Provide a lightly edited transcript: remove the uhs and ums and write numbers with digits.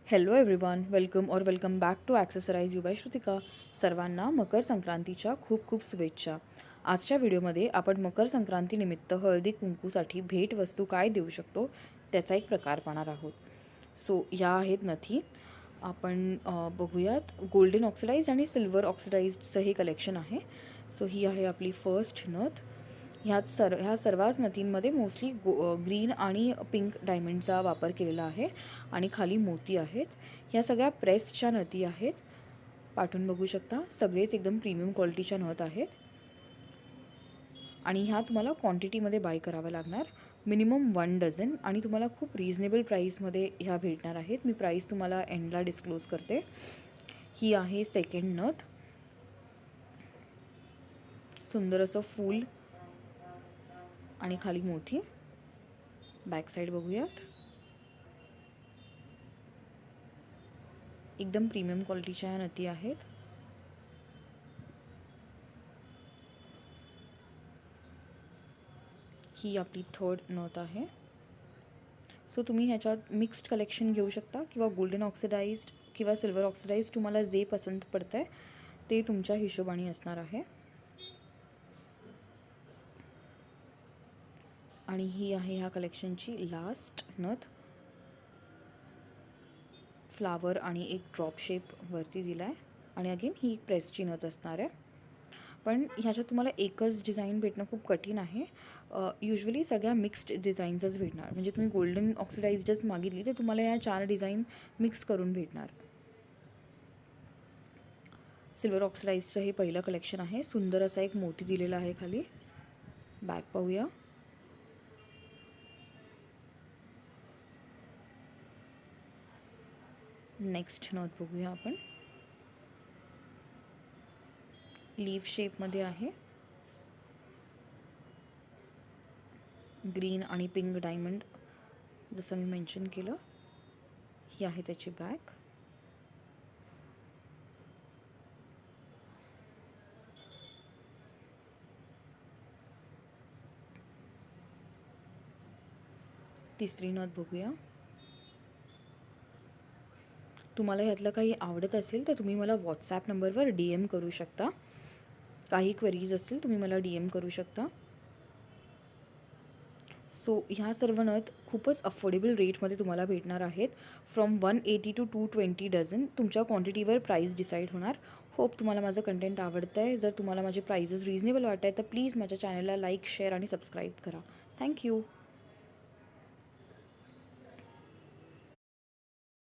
Hello everyone, welcome back to accessorize you by Shrutika. सर्वांना मकर संक्रांतीच्या खूप खूप शुभेच्छा. आजच्या व्हिडिओमध्ये आपण मकर संक्रांतीनिमित्त हळदी कुंकूसाठी भेटवस्तू काय देऊ शकतो त्याचा एक प्रकार पाहणार आहोत. सो या आहेत नथी. आपण बघूयात. गोल्डन ऑक्सिडाइज्ड आणि सिल्वर ऑक्सिडाइज्डचं हे कलेक्शन आहे. सो ही आहे आपली फर्स्ट नथ. ह्या सर्वच नथींमध्ये मोस्टली ग्रीन आणि पिंक डायमंडचा वापर केलेला आहे आणि खाली मोती आहेत. ह्या सगळ्या प्रेसच्या नथी आहेत. पाठून बघू शकता, सगळेच एकदम प्रीमियम क्वालिटीच्या नथ आहेत आणि ह्या तुम्हाला क्वांटिटीमध्ये बाय कराव्या लागणार. मिनिमम 1 डझन आणि तुम्हाला खूप रिजनेबल प्राईसमध्ये ह्या भेटणार आहेत. मी प्राईस तुम्हाला एंडला डिस्क्लोज करते. ही आहे सेकंड नथ. सुंदर असं फूल आणि खाली मोती. बॅक साईड बघूयात. एकदम प्रीमियम क्वालिटीच्या ह्या नथी आहेत. ही आपली थर्ड नथ आहे. सो तुम्ही ह्याच्यात मिक्स्ड कलेक्शन घेऊ शकता किंवा गोल्डन ऑक्सिडाइज्ड किंवा सिल्वर ऑक्सिडाइज्ड, तुम्हाला जे पसंत पडतं आहे ते तुमच्या हिशोबाने असणार आहे. आणि ही आहे ह्या कलेक्शनची लास्ट नथ. फ्लावर आणि एक ड्रॉप शेप वरती दिला आहे आणि अगेन ही एक प्रेसची नथ असणार आहे. पण ह्याच्यात तुम्हाला एकच डिझाईन भेटणं खूप कठीण आहे. युजली सगळ्या मिक्स्ड डिझाईन्सच भेटणार. म्हणजे तुम्ही गोल्डन ऑक्सिडाइज्डच मागितली तर तुम्हाला या 4 डिझाईन मिक्स करून भेटणार. सिल्वर ऑक्सिडाइजचं हे पहिलं कलेक्शन आहे. सुंदर असा एक मोती दिलेला आहे खाली. बॅक पाहूया. नेक्स्ट नथ बघूया आपण. लीफ शेपमध्ये आहे. ग्रीन आणि पिंक डायमंड जसं मी मेन्शन केलं. ही आहे त्याची बॅक. तिसरी नथ बघूया. तुम्हाला ह्यातलं काही आवडत असेल तर तुम्ही मला व्हॉट्सॲप नंबरवर DM करू शकता. काही क्वेरीज असतील तुम्ही मला DM करू शकता. सो ह्या सर्व नथ खूपच अफोर्डेबल रेटमध्ये तुम्हाला भेटणार आहेत. From 180 to 220 dozen. तुमच्या क्वांटिटीवर प्राईस डिसाईड होणार. होप तुम्हाला माझं कंटेंट आवडतं आहे. जर तुम्हाला माझे प्राइजेस रिजनेबल वाटत आहे तर प्लीज माझ्या चॅनलला लाईक, शेअर आणि सबस्क्राईब करा. थँक्यू.